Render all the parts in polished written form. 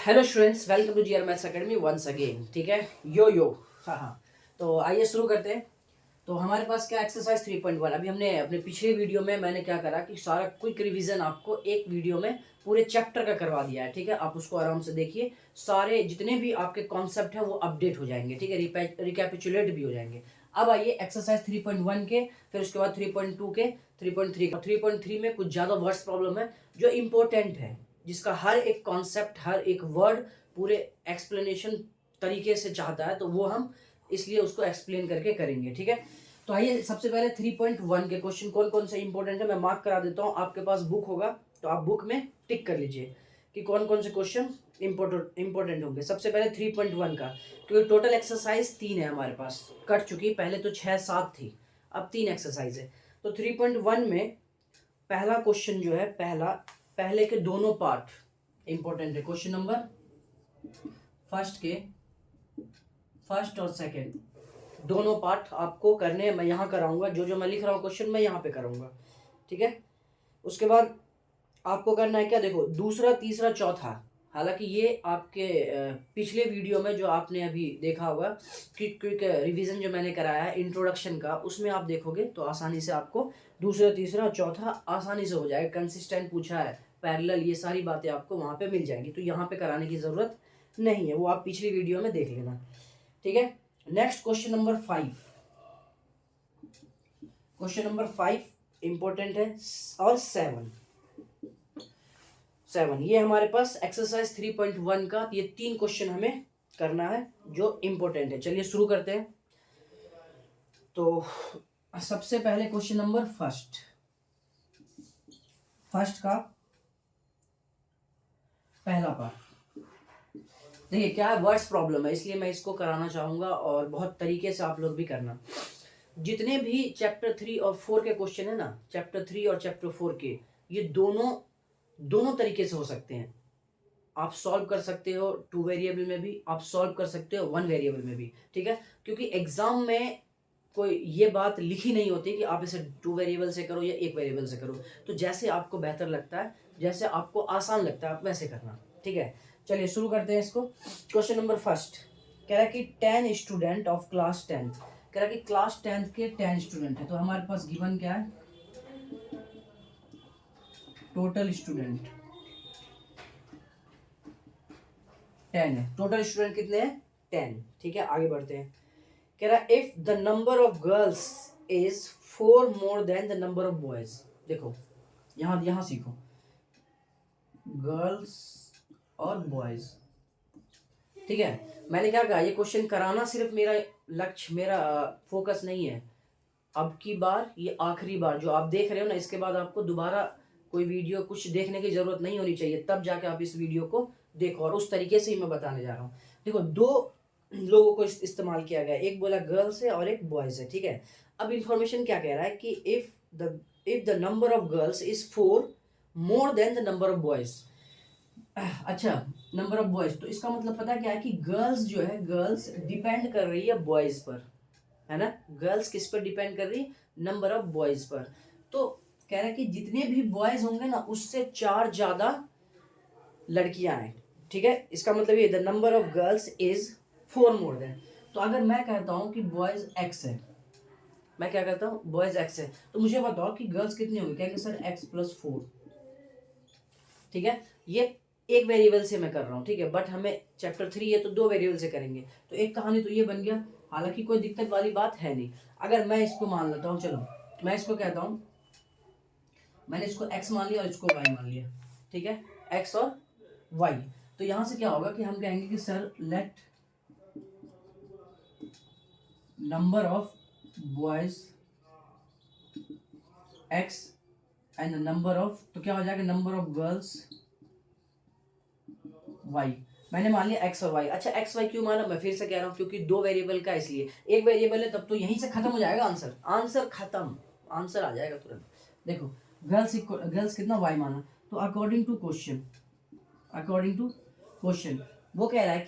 Hello students, welcome to GR maths academy once again. ठीक है, यो। हाँ, तो आइए शुरू करते हैं। तो हमारे पास क्या एक्सरसाइज 3.1। अभी हमने अपने पिछले वीडियो में मैंने क्या करा कि सारा क्विक रिवीजन आपको एक वीडियो में पूरे चैप्टर का करवा दिया है। ठीक है, आप उसको आराम से देखिए, सारे जितने भी आपके कॉन्सेप्ट हैं वो अपडेट हो जाएंगे। ठीक है, रिकैपिचुलेट भी हो जाएंगे। अब आइए एक्सरसाइज 3.1 के, फिर उसके बाद 3.2 के, 3.3 का। 3.3 में कुछ ज़्यादा वर्ड्स प्रॉब्लम है जो इम्पोर्टेंट है, जिसका हर एक कॉन्सेप्ट, हर एक वर्ड पूरे एक्सप्लेनेशन तरीके से चाहता है, तो वो हम इसलिए उसको एक्सप्लेन करके करेंगे। ठीक है, तो आइए सबसे पहले 3.1 के क्वेश्चन कौन कौन से इंपॉर्टेंट है मैं मार्क करा देता हूँ। आपके पास बुक होगा तो आप बुक में टिक कर लीजिए कि कौन कौन से क्वेश्चन इंपॉर्टेंट होंगे। सबसे पहले 3.1 का, क्योंकि टोटल एक्सरसाइज 3 है हमारे पास, कट चुकी। पहले तो 6-7 थी, अब 3 एक्सरसाइज है। तो 3.1 में पहला क्वेश्चन जो है, पहले के दोनों पार्ट इंपॉर्टेंट है। क्वेश्चन नंबर फर्स्ट और सेकंड दोनों पार्ट आपको करने मैं यहाँ कराऊंगा। जो जो मैं लिख रहा हूँ क्वेश्चन मैं यहाँ पे करूँगा। ठीक है, उसके बाद आपको करना है क्या, देखो दूसरा, तीसरा, चौथा। हालांकि ये आपके पिछले वीडियो में जो आपने अभी देखा होगा क्विक रिवीजन जो मैंने कराया है इंट्रोडक्शन का, उसमें आप देखोगे तो आसानी से आपको दूसरा, तीसरा, चौथा आसानी से हो जाएगा। कंसिस्टेंट पूछा है, पैरेलल, ये सारी बातें आपको वहाँ पे मिल जाएंगी, तो यहाँ पे कराने की ज़रूरत नहीं है, वो आप पिछली वीडियो में देख लेना। ठीक है, next question number 5। Question number 5 important है, और 7 ये हमारे पास एक्सरसाइज 3.1 का ये 3 क्वेश्चन हमें करना है जो इंपॉर्टेंट है। चलिए शुरू करते हैं। तो सबसे पहले क्वेश्चन नंबर फर्स्ट का पहला पार्ट। देखिए क्या है, वर्ड्स प्रॉब्लम है इसलिए मैं इसको कराना चाहूंगा, और बहुत तरीके से आप लोग भी करना। जितने भी चैप्टर 3 और 4 के क्वेश्चन है ना, चैप्टर 3 और चैप्टर 4 के, ये दोनों तरीके से हो सकते हैं। आप सॉल्व कर सकते हो 2 वेरिएबल में भी, आप सॉल्व कर सकते हो 1 वेरिएबल में भी। ठीक है, क्योंकि एग्जाम में कोई ये बात लिखी नहीं होती कि आप इसे 2 वेरिएबल से करो या 1 वेरिएबल से करो। तो जैसे आपको बेहतर लगता है, जैसे आपको आसान लगता है, आप वैसे करना। ठीक है, चलिए शुरू करते हैं इसको। क्वेश्चन नंबर फर्स्ट कह रहा है कि 10 स्टूडेंट ऑफ क्लास 10, कह रहा है कि क्लास 10 के 10 स्टूडेंट है। तो हमारे पास गिवन क्या है, टोटल स्टूडेंट 10 है। टोटल स्टूडेंट कितने हैं, 10। ठीक है, आगे बढ़ते हैं। कह रहा है if the number of girls is 4 more than the number of boys. देखो यहां सीखो, गर्ल्स और बॉयज। ठीक है, मैंने क्या कहा, ये क्वेश्चन कराना सिर्फ मेरा लक्ष्य, मेरा फोकस नहीं है। अब की बार, ये आखिरी बार जो आप देख रहे हो ना, इसके बाद आपको दोबारा कोई वीडियो कुछ देखने की जरूरत नहीं होनी चाहिए, तब जाके आप इस वीडियो को देखो, और उस तरीके से ही मैं बताने जा रहा हूँ। देखो दो लोगों को इस्तेमाल किया गया, एक बोला गर्ल्स है और एक बॉयज है। ठीक है, अब इंफॉर्मेशन क्या कह रहा है कि if the number of girls is 4 more than the number of boys. अच्छा, नंबर ऑफ बॉयज, तो इसका मतलब पता क्या है कि गर्ल्स जो है, गर्ल्स डिपेंड कर रही है बॉयज पर, है ना। गर्ल्स किस पर डिपेंड कर रही है, नंबर ऑफ बॉयज पर। तो कह रहा है कि जितने भी बॉयज होंगे ना, उससे 4 ज्यादा लड़कियां हैं। ठीक है, इसका मतलब ये the number of girls is 4 more than. तो अगर मैं कहता हूं कि बॉयज एक्स है, मैं क्या कहता हूं, बॉयज एक्स है, तो मुझे बताओ कि गर्ल्स कितनी होंगी, कहेंगे सर x+4। ठीक है, ये एक वेरिएबल से मैं कर रहा हूँ। ठीक है, बट हमें चैप्टर 3 है तो 2 वेरिएबल से करेंगे, तो एक कहानी तो ये बन गया। हालांकि कोई दिक्कत वाली बात है नहीं। अगर मैं इसको मान लेता हूँ, चलो मैं इसको कहता हूँ, मैंने इसको x मान लिया और इसको y मान लिया। ठीक है, x और y। तो यहां से क्या होगा कि हम कहेंगे कि sir let number of boys x and number of, तो क्या हो जाएगा, नंबर ऑफ गर्ल्स y। मैंने मान लिया x और y। अच्छा, x y क्यों माना, मैं फिर से कह रहा हूँ क्योंकि 2 वेरिएबल का, इसलिए। एक वेरिएबल है तब तो यहीं से खत्म हो जाएगा आंसर, आंसर खत्म, आंसर आ जाएगा तुरंत। देखो गर्ल्स कितना y माना, तो अकॉर्डिंग टू क्वेश्चन वो कह रहा है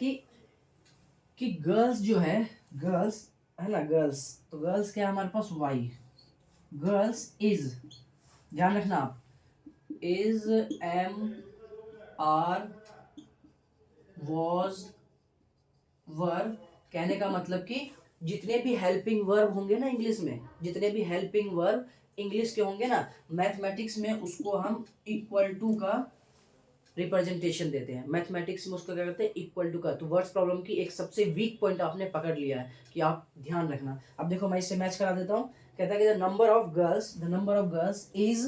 कि गर्ल्स जो है, गर्ल्स है ना, गर्ल्स, तो गर्ल्स क्या है हमारे पास y। गर्ल्स इज, ध्यान रखना आप, इज MR वॉज, वर, कहने का मतलब कि जितने भी हेल्पिंग वर्ब होंगे ना इंग्लिश में, जितने भी हेल्पिंग वर्ब इंग्लिश के होंगे ना, मैथमेटिक्स में उसको हम इक्वल टू का रिप्रेजेंटेशन देते हैं। मैथमेटिक्स में उसको क्या करते हैं, इक्वल टू का। तो वर्ड्स प्रॉब्लम की एक सबसे वीक पॉइंट आपने पकड़ लिया है कि आप ध्यान रखना। अब देखो मैं इससे मैच करा देता हूँ। कहता है कि the number of girls is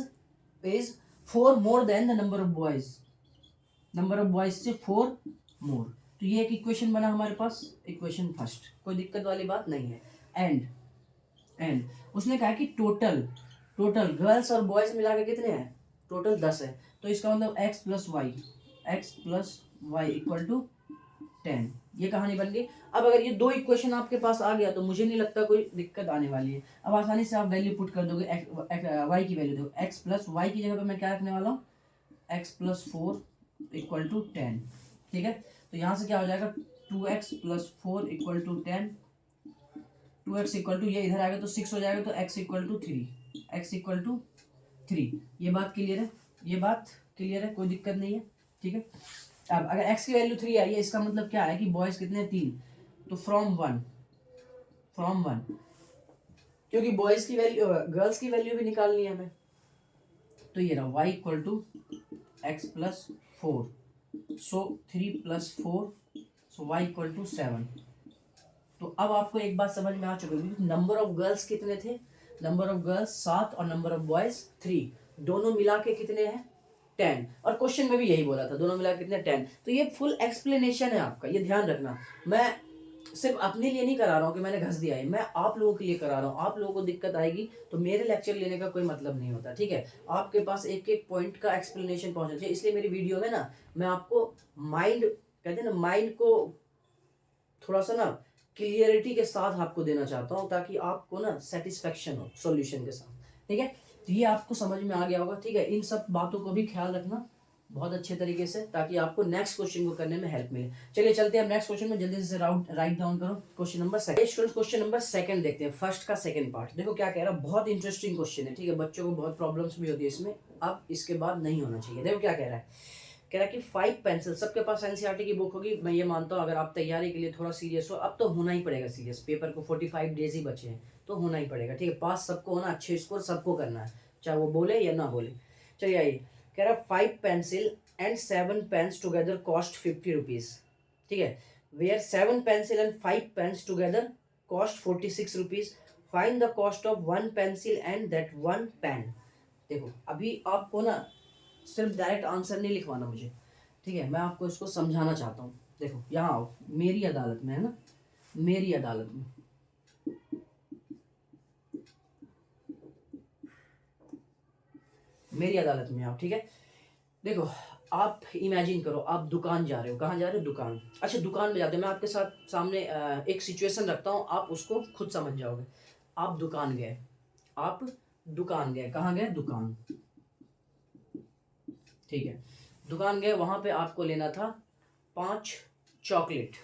4 more than the number of boys, number of boys से 4 मोर। तो ये एक इक्वेशन बना हमारे पास, इक्वेशन फर्स्ट, कोई दिक्कत वाली बात नहीं है। एंड उसने कहा कि टोटल गर्ल्स और बॉयज मिला के कितने हैं, टोटल 10 है। तो इसका मतलब x plus y equal to 10, ये कहानी बन गई। अब अगर ये दो इक्वेशन आपके पास आ गया तो मुझे नहीं लगता कोई दिक्कत आने वाली है। अब आसानी से आप वैल्यू पुट कर दोगे, y की वैल्यू देखो, x प्लस वाई की जगह पे मैं क्या रखने वाला हूँ, x प्लस 4 इक्वल टू 10, ठीक है। तो यहाँ से क्या हो जाएगा, 2x plus 4 equal to 10, 2x equal to, ये इधर आएगा तो 6 हो जाएगा, तो x इक्वल टू 3। ये बात क्लियर है, कोई दिक्कत नहीं है, ठीक है। अब अगर x की वैल्यू 3 आई है, इसका मतलब क्या है कि बॉयज कितने हैं, 3, तो फ्रॉम वन, क्योंकि बॉयज की वैल्यू, गर्ल्स की वैल्यू भी निकालनी है हमें। तो ये रहा y equal to x plus 4, so 3 plus 4, so y equal to 7। तो अब आपको एक बात समझ में आ चुकी है, नंबर ऑफ गर्ल्स कितने थे, नंबर ऑफ गर्ल्स 7 और नंबर ऑफ बॉयज 3, दोनों मिला के कितने हैं, 10। और क्वेश्चन में भी यही बोला था, दोनों मिला के कितने, 10। तो ये फुल एक्सप्लेनेशन है आपका, ये ध्यान रखना। मैं सिर्फ अपने लिए नहीं करा रहा हूँ कि मैंने घस दिया है, मैं आप लोगों के लिए करा रहा हूँ। आप लोगों को दिक्कत आएगी तो मेरे लेक्चर लेने का कोई मतलब नहीं होता, ठीक है। आपके पास एक एक पॉइंट का एक्सप्लेनेशन पहुंचना चाहिए। इसलिए मेरी वीडियो में ना मैं आपको माइंड, कहते हैं ना, माइंड को थोड़ा सा ना क्लियरिटी के साथ आपको देना चाहता हूँ, ताकि आपको ना सेटिस्फेक्शन हो सॉल्यूशन के साथ, ठीक है। तो ये आपको समझ में आ गया होगा, ठीक है। इन सब बातों को भी ख्याल रखना बहुत अच्छे तरीके से, ताकि आपको नेक्स्ट क्वेश्चन को करने में हेल्प मिले। चलिए चलते हैं नेक्स्ट क्वेश्चन में, जल्दी से राइट डाउन करो। Question number second, question number second देखते हैं, फर्स्ट का सेकंड पार्ट। देखो क्या कह रहा है, बहुत इंटरेस्टिंग क्वेश्चन है, ठीक है। बच्चों को बहुत प्रॉब्लम्स भी होती है इसमें, अब इसके बाद नहीं होना चाहिए। देखो क्या कह रहा है, कह रहा है कि 5 पेंसिल, सबके पास एनसीईआरटी की बुक होगी, मैं ये मानता हूँ। अगर आप तैयारी के लिए थोड़ा सीरियस हो, अब तो होना ही पड़ेगा सीरियस, पेपर को 45 डेज ही बचे हैं, तो होना ही पड़ेगा, ठीक है। पास सबको होना, अच्छे स्कोर सबको करना है, चाहे वो बोले या ना बोले। चलिए आइए, कह रहा है 5 pencil and 7 pens together cost 50 rupees, ठीक है। Where 7 pencil and 5 pens together cost 46 rupees, find the cost of 1 pencil and that 1 pen. देखो अभी आपको ना सिर्फ डायरेक्ट आंसर नहीं लिखवाना मुझे, ठीक है। मैं आपको इसको समझाना चाहता हूँ। देखो यहाँ आओ, मेरी अदालत में है ना, मेरी अदालत में, मेरी अदालत में आओ, ठीक है। देखो आप इमेजिन करो, आप दुकान जा रहे हो, कहाँ जा रहे हो, दुकान। अच्छा दुकान में जाते हो, मैं आपके साथ सामने एक सिचुएशन रखता हूँ, आप उसको खुद समझ जाओगे। आप दुकान गए, कहाँ गए, दुकान, ठीक है। दुकान गए, वहाँ पे आपको लेना था 5 चॉकलेट,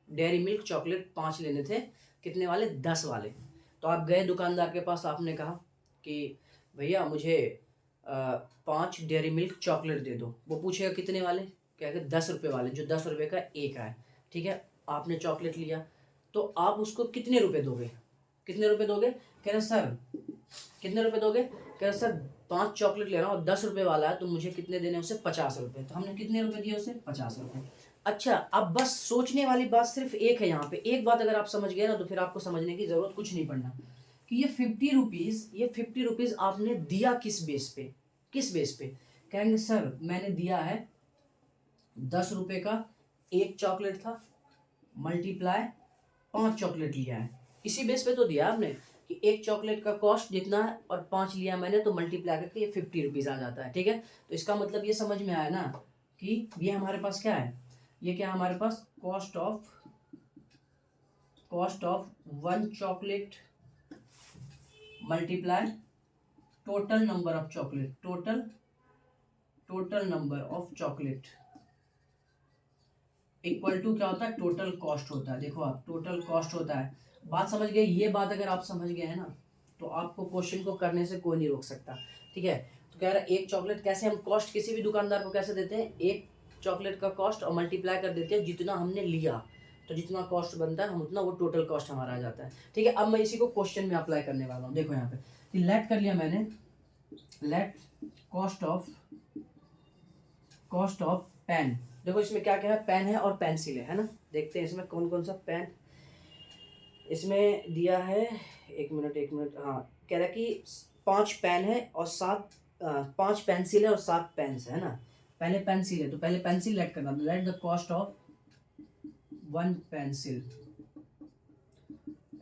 डेयरी मिल्क चॉकलेट 5 लेने थे, कितने वाले, 10 वाले। तो आप गए दुकानदार के पास, आपने कहा कि भैया मुझे 5 डेयरी मिल्क चॉकलेट दे दो। वो पूछेगा कितने वाले, क्या कहते 10 रुपये वाले, जो 10 रुपये का एक है, ठीक है। आपने चॉकलेट लिया, तो आप उसको कितने रुपए दोगे, कह रहे सर कितने रुपए दोगे, कह रहे सर 5 चॉकलेट ले रहा हूँ और 10 रुपये वाला है, तो मुझे कितने देने, उसे 50 रुपये। तो हमने कितने रुपए दिए उसे, 50 रुपये। अच्छा अब बस सोचने वाली बात सिर्फ एक है यहाँ पे, एक बात अगर आप समझ गए ना, तो फिर आपको समझने की जरूरत कुछ नहीं पड़ना, कि ये 50 रुपीज़ आपने दिया किस बेस पे। कहेंगे सर मैंने दिया है 10 रुपये का एक चॉकलेट था, मल्टीप्लाई 5 चॉकलेट लिया है, इसी बेस पे तो दिया आपने कि एक चॉकलेट का कॉस्ट जितना है और 5 लिया मैंने, तो मल्टीप्लाई करके ये 50 रुपीज़ आ जाता है, ठीक है। तो इसका मतलब ये समझ में आया ना कि ये हमारे पास क्या है, ये क्या है हमारे पास, cost of 1 chocolate multiply total number of chocolate, total number of chocolate equal to क्या होता है, टोटल कॉस्ट होता है। देखो आप, टोटल कॉस्ट होता है, बात समझ गए। ये बात अगर आप समझ गए हैं ना, तो आपको क्वेश्चन को करने से कोई नहीं रोक सकता, ठीक है। तो कह रहा है एक चॉकलेट, कैसे हम कॉस्ट किसी भी दुकानदार को कैसे देते हैं, एक चॉकलेट का कॉस्ट और मल्टीप्लाई कर देते हैं जितना हमने लिया, तो जितना कॉस्ट बनता है हम उतना वो टोटल कॉस्ट हमारा आ जाता है। ठीक है, अब मैं इसी को क्वेश्चन में अप्लाई करने वाला हूँ। देखो यहाँ पे कि लेट कर लिया मैंने, लेट कॉस्ट ऑफ पेन। देखो इसमें क्या क्या है, पेन है और पेंसिल है ना। देखते हैं इसमें कौन कौन सा पेन इसमें दिया है। एक मिनट, हाँ कह रहा है कि 5 पेन है और 5 पेंसिल है और 7 पेन्स है ना। पहले पेंसिल है तो पहले पेंसिल लेट करना, let the cost of 1 pencil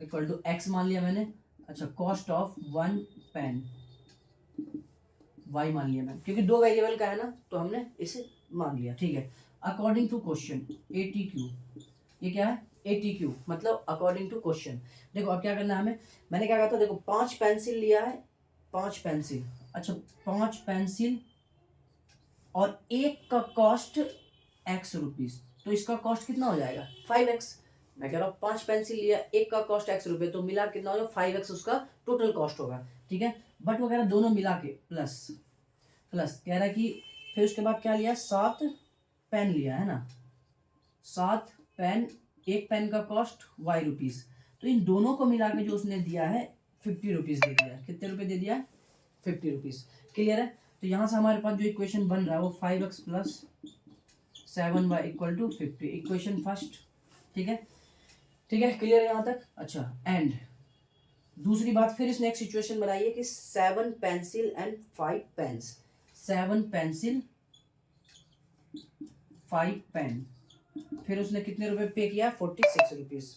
equal to x मान लिया मैंने। अच्छा, कॉस्ट ऑफ 1 पेन y मान लिया मैंने, क्योंकि 2 वेरिएबल का है ना तो हमने इसे मान लिया। ठीक है, अकॉर्डिंग टू क्वेश्चन ATQ, ये क्या है ATQ मतलब अकॉर्डिंग टू क्वेश्चन। देखो अब क्या करना है हमें, मैंने क्या कहा था, देखो 5 पेंसिल लिया है, 5 पेंसिल। अच्छा 5 पेंसिल और एक का कॉस्ट x रुपीस, तो इसका कॉस्ट कितना हो जाएगा 5x। मैं कह रहा हूँ 5 पेंसिल लिया, एक का कॉस्ट x रुपये, तो मिला कितना होगा 5x उसका टोटल कॉस्ट होगा। ठीक है, बट वो कह रहा है दोनों मिला के प्लस कह रहा है कि फिर उसके बाद क्या लिया, 7 पेन लिया है ना, 7 पेन, एक पेन का कॉस्ट y रुपीस, तो इन दोनों को मिला के जो उसने दिया है 50 रुपीज़ दे दिया है। कितने रुपए दे दिया है 50 रुपीज़। क्लियर है, तो यहाँ से हमारे पास जो इक्वेशन बन रहा है वो 5x plus 7y equal to 50, equation first. ठीक है, क्लियर है यहाँ तक। अच्छा, एंड दूसरी बात फिर इसने एक सिचुएशन बनाई है कि 7 pencil and 5 pens, 7 pencil 5 pen, फिर उसने कितने रुपए पे किया 46 रुपीज़,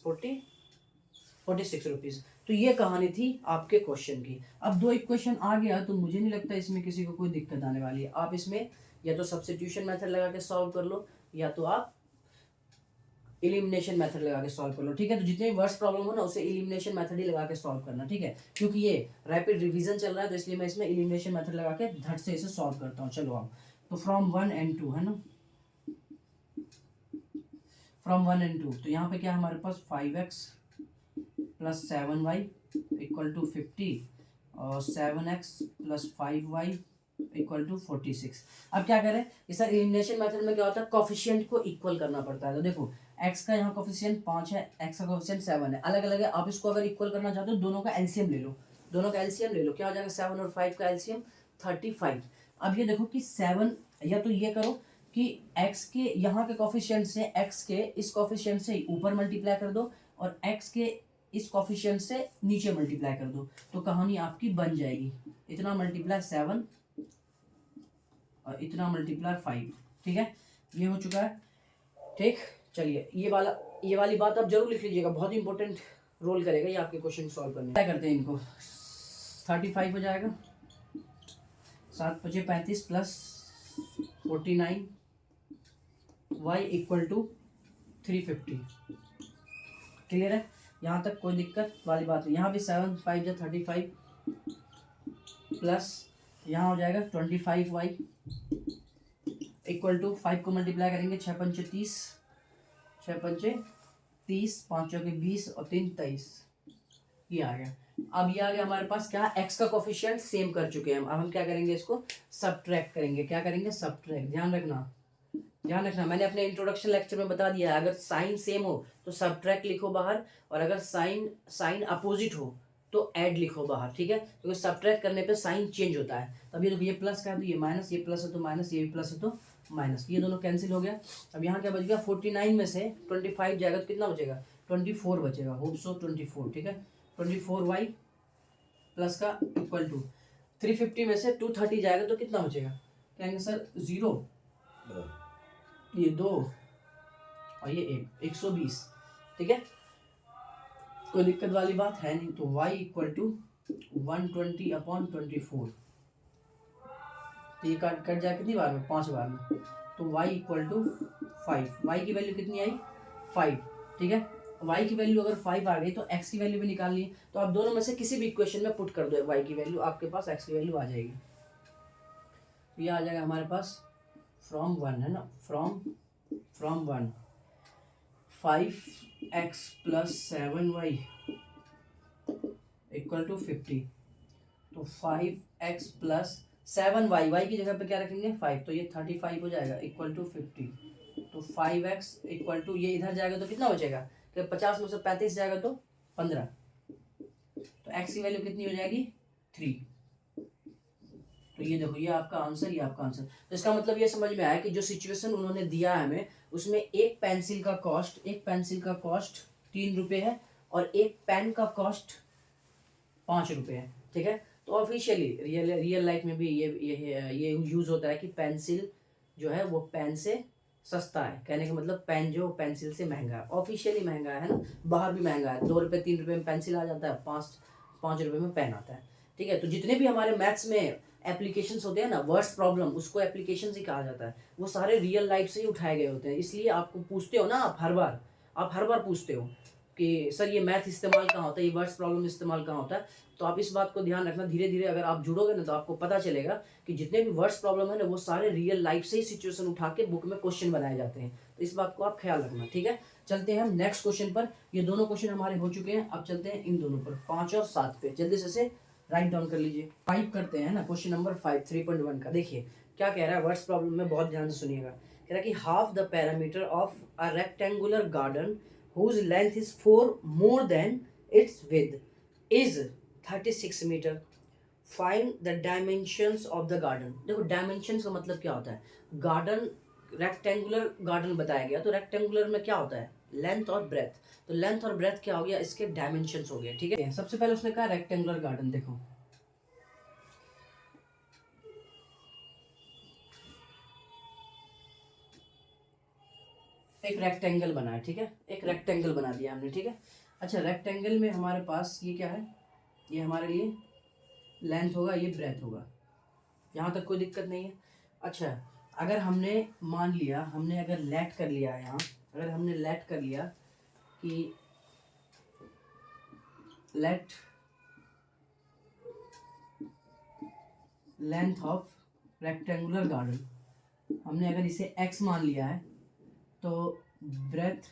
46 रुपीज़। तो ये कहानी थी आपके क्वेश्चन की। अब 2 इक्वेशन आ गया तो मुझे नहीं लगता इसमें किसी को कोई दिक्कत आने वाली है। आप इसमें या तो सब्स्टिट्यूशन मेथड लगा के सॉल्व कर लो या तो आप एलिमिनेशन मेथड लगा के सॉल्व कर लो। ठीक है, तो जितने भी वर्स्ट प्रॉब्लम हो ना उसे एलिमिनेशन मेथड ही लगा के सॉल्व करना। ठीक है, क्योंकि ये रैपिड रिवीजन चल रहा है तो इसलिए मैं इसमें एलिमिनेशन मेथड लगा के झट से इसे सॉल्व करता हूँ। चलो आप तो फ्रॉम 1 and 2 है ना, फ्रॉम 1 and 2, तो यहाँ पे क्या हमारे पास 5x plus 7y equal to 50 और 7x plus 5y equal to 46। अब क्या करें, इस एलिमिनेशन मेथड में क्या होता है, कोफिशिएंट को इक्वल करना पड़ता है। तो देखो x का यहाँ कोफिशिएंट 5 है, x का कोफिशिएंट 7 है, अलग अलग है। आप इसको अगर इक्वल करना चाहते हो दोनों का एलसीएम ले लो, क्या हो जाएगा 7 और 5 का एलसीएम 35। अब ये देखो कि 7, या तो ये करो कि x के यहाँ के कोफिशिएंट से x के इस कोफिशिएंट से ऊपर मल्टीप्लाई कर दो और x के इस कोफिशिएंट से नीचे मल्टीप्लाई कर दो, तो कहानी आपकी बन जाएगी। इतना मल्टीप्लाई 7 और इतना मल्टीप्लाई 5। ठीक है, ये हो चुका है। ठीक, चलिए ये वाली बात आप जरूर लिख लीजिएगा, बहुत इंपॉर्टेंट रोल करेगा ये आपके क्वेश्चन सॉल्व करने में। क्या करते हैं इनको, 35 हो जाएगा, 7 × 5 = 35 plus 49 y equal to 350। Clear है, यहाँ तक कोई दिक्कत वाली बात नहीं। यहाँ भी 7 × 5 = 35 प्लस यहाँ हो जाएगा 25y इक्वल टू 5 को मल्टीप्लाई करेंगे 6 × 5 = 30, 6 × 5 = 30, 5 × 20 और 3 = 23। ये आ गया। अब ये आ गया हमारे पास क्या, x का कोफिशिएंट सेम कर चुके हैं हम। अब हम क्या करेंगे, इसको सब्ट्रैक्ट करेंगे। क्या करेंगे, सब्ट्रैक्ट। ध्यान रखना, मैंने अपने इंट्रोडक्शन लेक्चर में बता दिया है, अगर साइन सेम हो तो सब्ट्रैक्ट लिखो बाहर, और अगर साइन अपोजिट हो तो ऐड लिखो बाहर। ठीक है, क्योंकि सब्ट्रैक्ट करने पे साइन चेंज होता है। तब ये देखो, ये प्लस का है तो ये माइनस, ये प्लस है तो माइनस, ये प्लस है तो माइनस, ये दोनों कैंसिल हो गया। अब यहाँ क्या बच गया, 49 में से 25 जाएगा तो कितना बचेगा, 24 बचेगा। Hope so 24। ठीक है, 24y प्लस का इक्वल टू 350 में से 230 जाएगा तो कितना बचेगा, कहेंगे सर 0, ये 2 और ये 1, 120। ठीक है, कोई दिक्कत वाली बात है नहीं। तो y इक्वल टू 120/24, तो ये कट जाए कितनी बार में, 5 बार में, तो y इक्वल टू 5। y की वैल्यू कितनी आई 5। ठीक है, y की वैल्यू अगर 5 आ गई तो x की वैल्यू भी निकालनी है, तो आप दोनों में से किसी भी इक्वेशन में पुट कर दो y की वैल्यू, आपके पास x की वैल्यू आ जाएगी। तो ये आ जाएगा हमारे पास फ्रॉम 1 है ना, from 1 5x plus 7y equal to 50, तो 5x प्लस 7y, y की जगह पे क्या रखेंगे 5, तो ये 35 हो जाएगा इक्वल टू 50। तो 5x इक्वल टू ये इधर जाएगा तो कितना बचेगा कि 50 में से 35 जाएगा तो 15, तो x की वैल्यू कितनी हो जाएगी 3। तो ये देखो ये आपका आंसर, ये आपका आंसर। तो इसका मतलब ये समझ में आया कि जो सिचुएशन उन्होंने दिया है हमें उसमें एक पेंसिल का कॉस्ट 3 रुपये है और एक पेन का कॉस्ट 5 रुपये है, ठीक है। तो ऑफिशियली रियल लाइफ में भी ये यूज होता है कि पेंसिल जो है वो पेन से सस्ता है, कहने का मतलब पेन जो पेंसिल से महंगा है, ऑफिशियली महंगा है ना, बाहर भी महंगा है, 2 रुपये 3 रुपये में पेंसिल आ जाता है, 5 रुपये में पेन आता है, ठीक है। तो जितने भी हमारे मैथ्स में एप्लीकेशंस होते हैं ना, वर्ड्स प्रॉब्लम, उसको एप्लीकेशंस ही कहा जाता है, वो सारे रियल लाइफ से ही उठाए गए होते हैं। इसलिए आपको पूछते हो ना, आप हर बार पूछते हो कि सर ये मैथ इस्तेमाल कहाँ होता है, ये वर्ड्स प्रॉब्लम इस्तेमाल कहाँ होता है। तो आप इस बात को ध्यान रखना, धीरे धीरे अगर आप जुड़ोगे ना तो आपको पता चलेगा कि जितने भी वर्ड्स प्रॉब्लम है ना वो सारे रियल लाइफ से ही सिचुएशन उठा के बुक में क्वेश्चन बनाए जाते हैं। तो इस बात को आप ख्याल रखना, ठीक है। चलते हैं हम नेक्स्ट क्वेश्चन पर। ये दोनों क्वेश्चन हमारे हो चुके हैं, अब चलते हैं इन दोनों पर, 5 और 7 पे। जल्दी से राइट डाउन कर लीजिए। 5 करते हैं ना, क्वेश्चन नंबर 5 3.1 का। देखिए क्या कह रहा है, वर्ड्स प्रॉब्लम में बहुत ध्यान से सुनिएगा। कह रहा है कि half the parameter of a rectangular garden whose length is 4 more than its width is 36 meter. Find the dimensions of the garden. देखो डायमेंशन का मतलब क्या होता है, गार्डन रेक्टेंगुलर गार्डन बताया गया, तो रेक्टेंगुलर में क्या होता है लेंथ और ब्रेथ, तो लेंथ और ब्रेथ क्या हो गया, इसके डायमेंशंस हो गए, ठीक है। सबसे पहले उसने कहा रेक्टेंगुलर गार्डन, देखो एक रेक्टेंगल बना है, ठीक है, एक रेक्टेंगल बना दिया हमने, ठीक है। अच्छा रेक्टेंगल में हमारे पास ये क्या है, ये हमारे लिए लेंथ होगा, ये ब्रेथ होगा, यहाँ तक कोई दिक्कत नहीं है। अच्छा अगर हमने मान लिया, हमने अगर लेट कर लिया है यहाँ, अगर हमने लेट कर लिया कि late length of rectangular garden, हमने अगर इसे x मान लिया है, तो ब्रेथ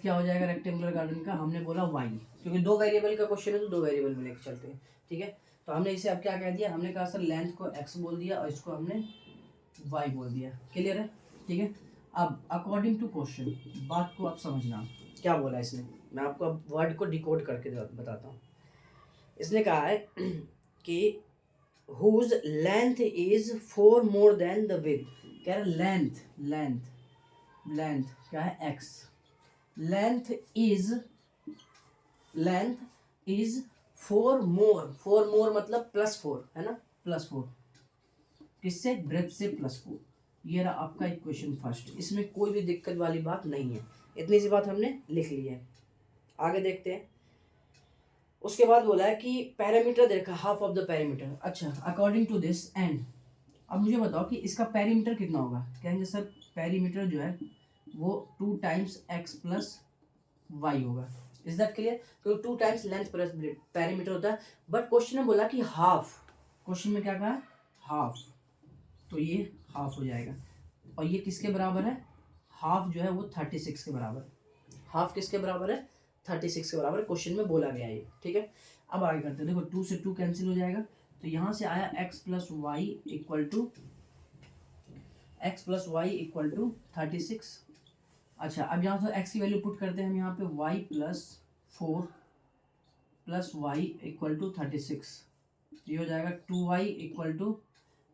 क्या हो जाएगा रेक्टेंगुलर गार्डन का, हमने बोला y, क्योंकि 2 वेरिएबल का क्वेश्चन है तो 2 वेरिएबल में लेके चलते हैं, ठीक है। तो हमने इसे अब क्या कह दिया, हमने कहा सर लेंथ को x बोल दिया और इसको हमने y बोल दिया, क्लियर है, ठीक है। अब अकॉर्डिंग टू क्वेश्चन, बात को आप समझना क्या बोला इसने, मैं आपको अब वर्ड को डिकोड करके बताता हूँ। इसने कहा है कि whose length is 4 more than the width, कह रहा लेंथ क्या है x, लेंथ इज 4 मोर मतलब +4 है ना, +4 किससे, ब्रेथ से +4। ये रहा आपका इक्वेशन फर्स्ट, इसमें कोई भी दिक्कत वाली बात नहीं है, इतनी सी बात हमने लिख ली है। आगे देखते हैं, उसके बाद बोला है कि पैरामीटर देखा, हाफ ऑफ द पैरामीटर। अच्छा अकॉर्डिंग टू दिस एंड, अब मुझे बताओ कि इसका पैरीमीटर कितना होगा, कहेंगे सर पैरीमीटर जो है वो 2 टाइम्स x प्लस y होगा, इज दैट क्लियर, क्योंकि 2 टाइम्स लेंथ प्लस पैरीमीटर होता है। बट क्वेश्चन में बोला कि हाफ, क्वेश्चन में क्या कहा हाफ, तो ये हाफ हो जाएगा, और ये किसके बराबर है, हाफ जो है वो 36 के बराबर, हाफ किसके बराबर है 36 के बराबर, क्वेश्चन में बोला गया है, ठीक है। अब आगे करते हैं, देखो 2 से 2 कैंसिल हो जाएगा, तो यहाँ से आया x plus y equal to 36। अच्छा अब यहाँ से x की वैल्यू पुट करते हैं हम यहाँ पे, y plus 4 plus y equal to 36, ये हो जाएगा 2y इक्वल टू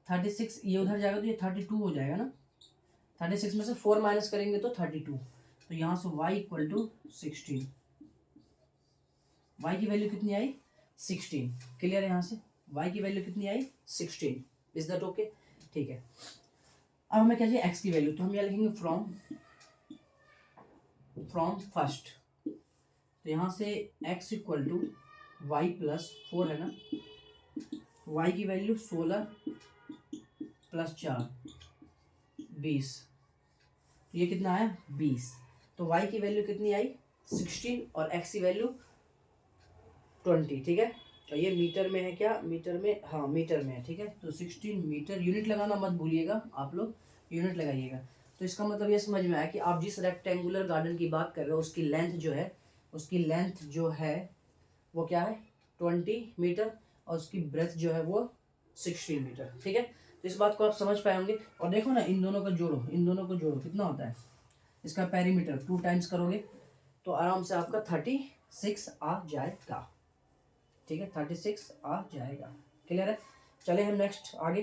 36, ये उधर जाएगा तो ये 32 हो जाएगा ना, 36 में से 4 माइनस करेंगे तो 32, तो यहाँ से y इक्वल टू 16, y की वैल्यू कितनी आई 16, क्लियर है, यहाँ से y की वैल्यू कितनी आई 16, इज दैट ओके, ठीक है। अब हमें क्या चाहिए x की वैल्यू, तो हम यहाँ लिखेंगे फ्रॉम फर्स्ट, तो यहाँ से x equal to y plus 4 है ना, y की वैल्यू 16 प्लस 4 20, ये कितना आया 20, तो y की वैल्यू कितनी आई 16 और x की वैल्यू 20, ठीक है। तो ये मीटर में है क्या, मीटर में, हाँ मीटर में है, ठीक है। तो 16 मीटर, यूनिट लगाना मत भूलिएगा, आप लोग यूनिट लगाइएगा। तो इसका मतलब ये समझ में आया कि आप जिस रेक्टेंगुलर गार्डन की बात कर रहे हो उसकी लेंथ जो है वो क्या है 20 मीटर, और उसकी ब्रेथ जो है वो 16 मीटर। ठीक है, तो इस बात को आप समझ पाए होंगे। और देखो ना, इन दोनों को जोड़ो, इन दोनों को जोड़ो, कितना होता है इसका पेरीमीटर, 2 टाइम्स करोगे तो आराम से आपका 36 आ जाएगा। ठीक है, 36 आ जाएगा। क्लियर है? चले हम नेक्स्ट आगे।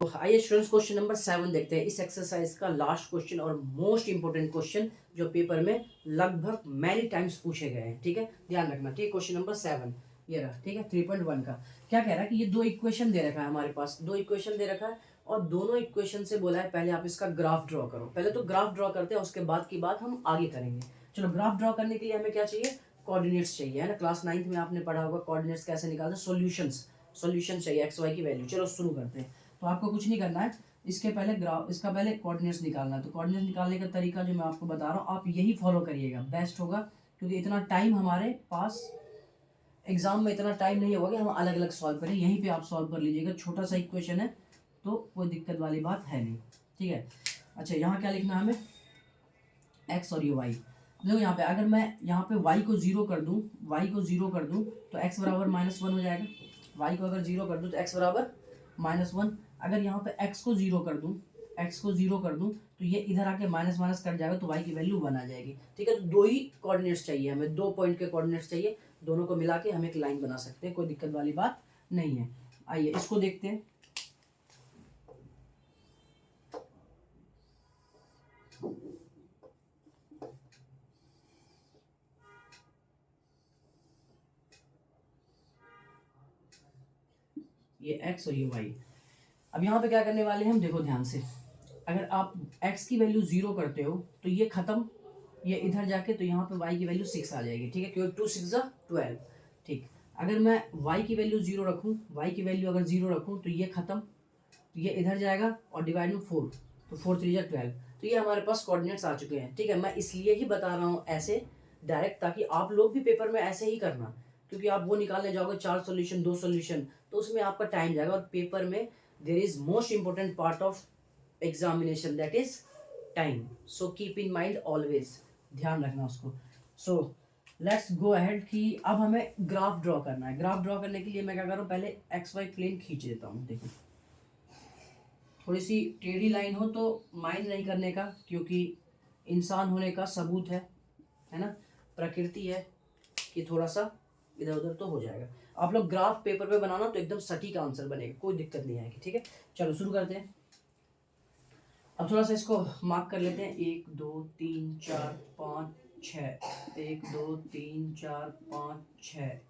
तो आइए स्टूडेंट्स, क्वेश्चन नंबर 7 देखते हैं। इस एक्सरसाइज का लास्ट क्वेश्चन और मोस्ट इंपोर्टेंट क्वेश्चन जो पेपर में लगभग मैनी टाइम्स पूछे गए हैं। ठीक है, ध्यान रखना। ठीक है, क्वेश्चन नंबर 7 ये रहा। ठीक है, 3.1 का क्या कह रहा है कि ये दो इक्वेशन दे रखा है हमारे पास, दो इक्वेशन दे रखा है और दोनों इक्वेशन से बोला है पहले आप इसका ग्राफ ड्रॉ करो। पहले तो ग्राफ ड्रॉ करते हैं, उसके बाद की बात हम आगे करेंगे। चलो, ग्राफ ड्रॉ करने के लिए हमें क्या चाहिए? कोऑर्डिनेट्स चाहिए, है ना। क्लास 9th में आपने पढ़ा होगा कोऑर्डिनेट्स कैसे निकालते हैं, सॉल्यूशन चाहिए एक्स वाई की वैल्यू। चलो शुरू करते हैं। तो आपको कुछ नहीं करना है, इसके पहले इसका पहले कोऑर्डिनेट्स निकालना है। तो कोऑर्डिनेट्स निकालने का तरीका जो मैं आपको बता रहा हूँ आप यही फॉलो करिएगा, बेस्ट होगा। क्योंकि इतना टाइम हमारे पास एग्जाम में इतना टाइम नहीं होगा कि हम अलग अलग सॉल्व करें, यहीं पे आप सॉल्व कर लीजिएगा। छोटा सा इक्वेशन है तो कोई दिक्कत वाली बात है नहीं। ठीक है, अच्छा यहाँ क्या लिखना है हमें? एक्स और ये वाई। देखो यहाँ पे अगर मैं यहाँ पे y को 0 कर दूँ, तो x बराबर -1 हो जाएगा। y को अगर 0 कर दूँ तो x बराबर -1। अगर यहाँ पे x को 0 कर दूँ, तो ये इधर आके माइनस माइनस कट जाएगा तो y की वैल्यू 1 आ जाएगी। ठीक है, तो दो ही कोऑर्डिनेट्स चाहिए हमें, 2 पॉइंट के कोऑर्डिनेट्स चाहिए। दोनों को मिला के हम एक लाइन बना सकते हैं, कोई दिक्कत वाली बात नहीं है। आइए इसको देखते हैं। ये x और ये y। अब यहाँ पे क्या करने वाले हैं हम, देखो ध्यान से। अगर आप x की वैल्यू 0 करते हो तो ये खत्म, ये इधर जाके तो यहाँ पे y की वैल्यू 6 आ जाएगी। ठीक है, क्योंकि 2 6 12। ठीक, अगर मैं y की वैल्यू 0 रखूँ, y की वैल्यू अगर 0 रखूँ तो ये खत्म, तो ये इधर जाएगा और डिवाइड में 4, तो 4 3 12। तो ये हमारे पास कोऑर्डिनेट्स आ चुके हैं। ठीक है, मैं इसलिए ही बता रहा हूँ ऐसे डायरेक्ट, ताकि आप लोग भी पेपर में ऐसे ही करना। क्योंकि आप वो निकालने जाओगे 4 सॉल्यूशन 2 सॉल्यूशन, तो उसमें आपका टाइम जाएगा। और पेपर में there is most important part of examination, that is time. So keep in mind always, ध्यान रखना उसको। सो लेट्स गो अहेड कि अब हमें ग्राफ ड्रॉ करना है। ग्राफ ड्रॉ करने के लिए मैं क्या कर रहा हूँ, पहले एक्स वाई प्लेन खींच देता हूँ। देखो थोड़ी सी टेढ़ी लाइन हो तो माइंड नहीं करने का, क्योंकि इंसान होने का सबूत है ना, प्रकृति है कि थोड़ा सा इधर उधर तो हो जाएगा। आप लोग ग्राफ पेपर पे बनाना तो एकदम सटीक आंसर बनेगा, कोई दिक्कत नहीं आएगी। ठीक है, चलो शुरू करते हैं। अब थोड़ा सा इसको मार्क कर लेते हैं। 1 2 3 4 5 6, 1 2 3 4 5 6,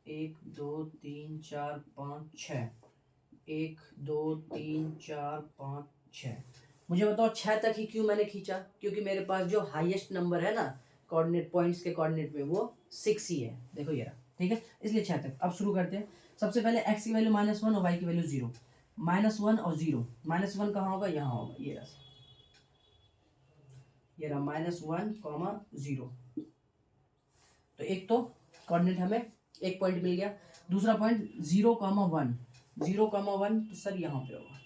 1 2 3 4 5 6, 1 2 3 4 5 6। मुझे बताओ 6 तक ही क्यों मैंने खींचा? क्योंकि मेरे पास जो हाईएस्ट नंबर है ना कोऑर्डिनेट पॉइंट्स के कोऑर्डिनेट में, वो 6 ही है। देखो ये रहा। ठीक है, इसलिए 6 तक। अब शुरू करते हैं। सबसे पहले x की वैल्यू -1 और y की वैल्यू 0। -1 और 0, -1 कहाँ होगा? यहाँ होगा, ये रहा, ये रहा -1, 0। तो एक तो कोऑर्डिनेट हमें एक पॉइंट मिल गया। दूसरा पॉइंट 0,1, 0,1 तो सर यहाँ पे होगा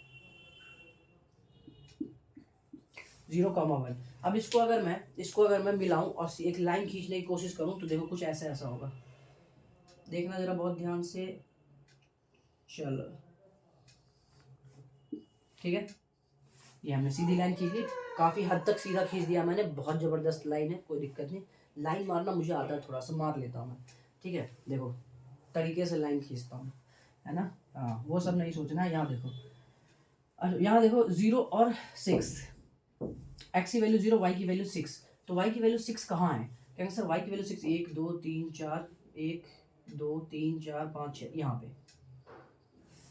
0,1। अब इसको अगर मैं मिलाऊं और एक लाइन खींचने की कोशिश करूं तो देखो कुछ ऐसा होगा। देखना जरा बहुत ध्यान से। चलो ठीक है, ये हमने सीधी लाइन खींच ली, काफ़ी हद तक सीधा खींच दिया मैंने, बहुत ज़बरदस्त लाइन है, कोई दिक्कत नहीं। लाइन मारना मुझे आता है, थोड़ा सा मार लेता हूँ मैं। ठीक है, देखो तरीके से लाइन खींचता हूँ, है ना। हाँ, वो सब नहीं सोचना है। यहाँ देखो 0 और 6, एक्स की वैल्यू 0, वाई की वैल्यू 6। तो वाई की वैल्यू 6 कहाँ है? कहेंगे सर वाई की वैल्यू 6 1 2 3 4, 1 2 3 4 5 6, यहाँ पे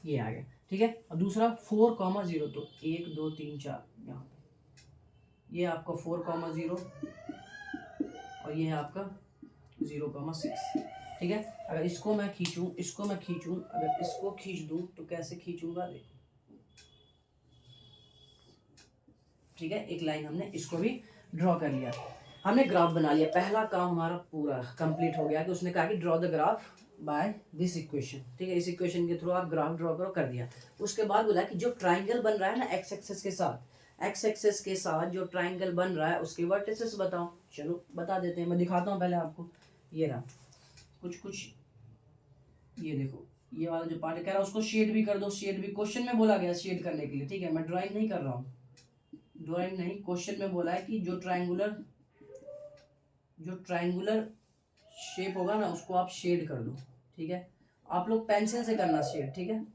ये आ गया। ठीक है, और दूसरा 4,0, तो 1 2 3 4 यहाँ पे ये आपका 4,0 और ये है आपका 0,6। ठीक है, अगर इसको मैं खींचूं, अगर इसको खींच दूं तो कैसे खींचूंगा? देखो ठीक है, एक लाइन हमने इसको भी ड्रॉ कर लिया, हमने ग्राफ बना लिया। पहला काम हमारा पूरा कंप्लीट हो गया कि उसने कहा कि draw the graph by this equation. ठीक है, इस इक्वेशन के थ्रू आप ग्राफ ड्रॉ करो, कर दिया। उसके बाद बोला कि जो ट्राइंगल बन रहा है ना एक्स एक्सेस के साथ जो ट्राइंगल बन रहा है उसके वर्टिसेस बताओ। चलो बता देते हैं, मैं दिखाता हूँ पहले आपको। ये रहा कुछ ये देखो ये वाला जो पार्ट कह रहा है उसको शेड भी कर दो, शेड भी क्वेश्चन में बोला गया शेड करने के लिए, ठीक है। मैं ड्राइंग नहीं कर रहा हूँ, ड्राइंग नहीं, क्वेश्चन में बोला है कि जो ट्रायंगुलर शेप होगा ना उसको आप शेड कर दो, ठीक है। आप लोग पेंसिल से करना शेड, ठीक है।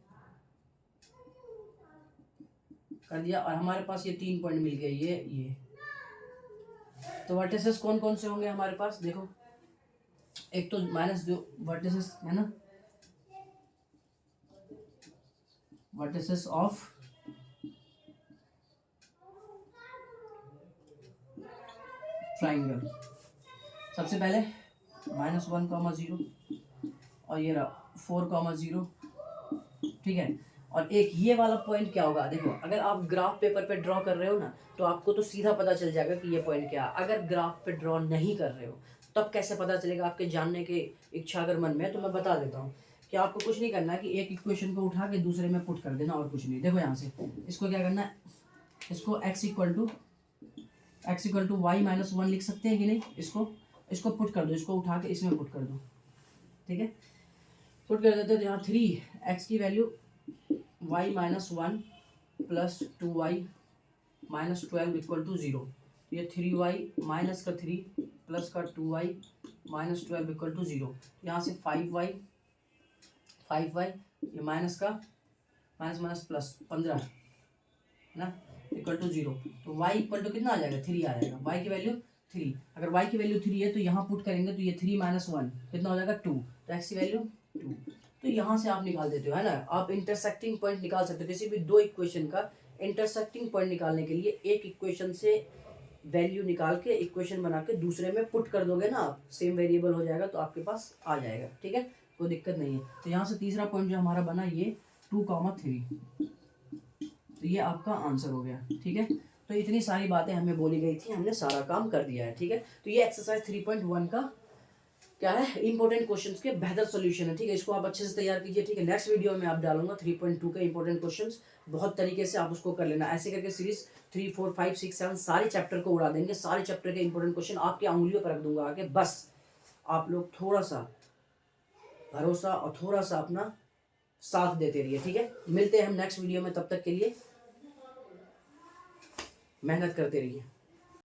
कर दिया और हमारे पास ये 3 पॉइंट मिल गए, ये तो वर्टिसेस कौन कौन से होंगे हमारे पास, देखो एक तो माइनस जो वर्टिसेस है ना, वर्टिसेस ऑफ ट्राइंगल, सबसे पहले -1,0 और ये रहा 4,0, ठीक है। और एक ये वाला पॉइंट क्या होगा, देखो अगर आप ग्राफ पेपर पे ड्रॉ कर रहे हो ना तो आपको तो सीधा पता चल जाएगा कि ये पॉइंट क्या है। अगर ग्राफ पे ड्रॉ नहीं कर रहे हो तब कैसे पता चलेगा, आपके जानने की इच्छा अगर मन में है तो मैं बता देता हूँ कि आपको कुछ नहीं करना है कि एक इक्वेशन को उठा के दूसरे में पुट कर देना और कुछ नहीं। देखो यहाँ से इसको क्या करना है, इसको x इक्वल टू y -1 लिख सकते हैं कि नहीं, इसको पुट कर दो, इसको उठा के इसमें पुट कर दो, ठीक है। पुट कर देते हैं तो यहाँ 3x की value y -1 plus 2y -12 equal to 0, ये 3y माइनस का 3 प्लस का 2y -12 इक्वल टू 0, यहाँ से 5y ये माइनस का माइनस प्लस 15 ना इक्वल टू 0, तो y इक्वल टू कितना आ जाएगा, 3 आ जाएगा। y की वैल्यू 3, अगर y की वैल्यू 3 है तो यहाँ पुट करेंगे तो ये 3 - 1 कितना हो जाएगा 2, तो x की वैल्यू 2। तो यहाँ से आप निकाल देते हो, है ना। आप इंटरसेक्टिंग पॉइंट निकाल सकते हो, किसी भी दो इक्वेशन का इंटरसेक्टिंग पॉइंट निकालने के लिए एक इक्वेशन से वैल्यू निकाल के इक्वेशन बना के दूसरे में पुट कर दोगे ना आप, सेम वेरिएबल हो जाएगा तो आपके पास आ जाएगा, ठीक है, कोई दिक्कत नहीं है। तो यहाँ से तीसरा पॉइंट जो हमारा बना ये 2,3, तो ये आपका आंसर हो गया, ठीक है। तो इतनी सारी बातें हमें बोली गई थी, हमने सारा काम कर दिया है, ठीक है। तो ये एक्सरसाइज 3.1 का क्या है, इंपॉर्टेंट क्वेश्चंस के बेहतर सॉल्यूशन है, ठीक है। इसको आप अच्छे से तैयार कीजिए, ठीक है। नेक्स्ट वीडियो में आप डालूंगा 3.2 के इंपॉर्टेंट क्वेश्चंस, बहुत तरीके से आप उसको कर लेना। ऐसे करके सीरीज 3, 4, 5, 6, 7 सारे चैप्टर को उड़ा देंगे, सारे चैप्टर के इंपॉर्टेंट क्वेश्चन आपकी उंगलियों पर रख दूंगा आगे। बस आप लोग थोड़ा सा भरोसा और थोड़ा सा अपना साथ देते रहिए, ठीक है। मिलते हैं हम नेक्स्ट वीडियो में, तब तक के लिए मेहनत करते रहिए।